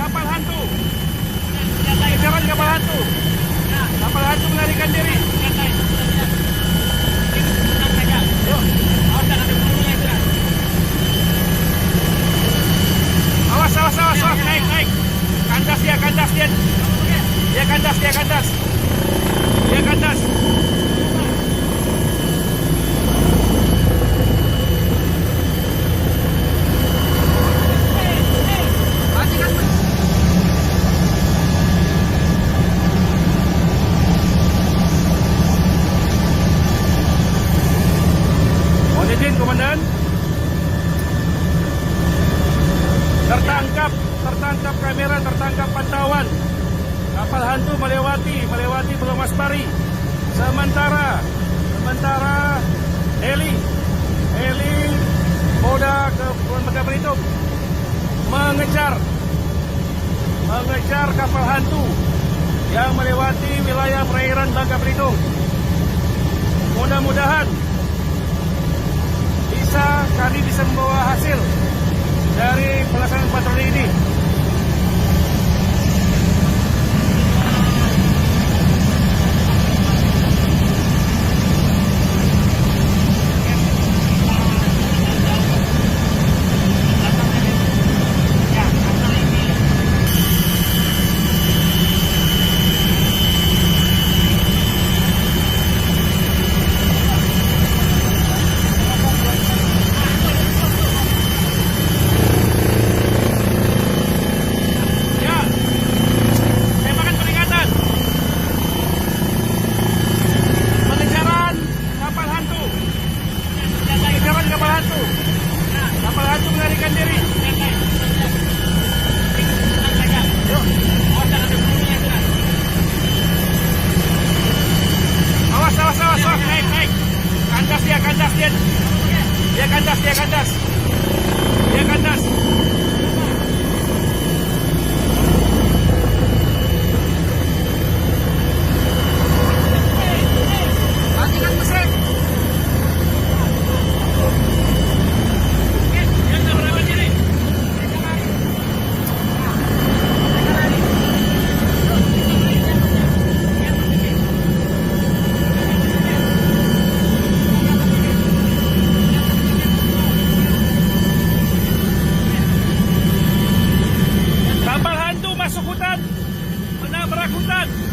Kapal hantu. Kejaran kapal hantu. Kapal hantu melarikan diri. Yuk. Awas. Naik. Kandas dia. Dia kandas. Mohon izin, Komandan. Tertangkap kamera, tertangkap pantauan. Kapal hantu melewati Pulau Maspari. Sementara heli Polda Kepulauan Bangka Belitung mengejar kapal hantu yang melewati wilayah perairan Bangka Belitung. Mudah-mudahan kami bisa membawa hasil dari pelaksanaan patroli ini. Kapal hantu melarikan diri. Yuk. Awas. Naik. Kandas dia. Dia kandas. Matikan mesin. Kapal hantu masuk hutan, menabrak hutan.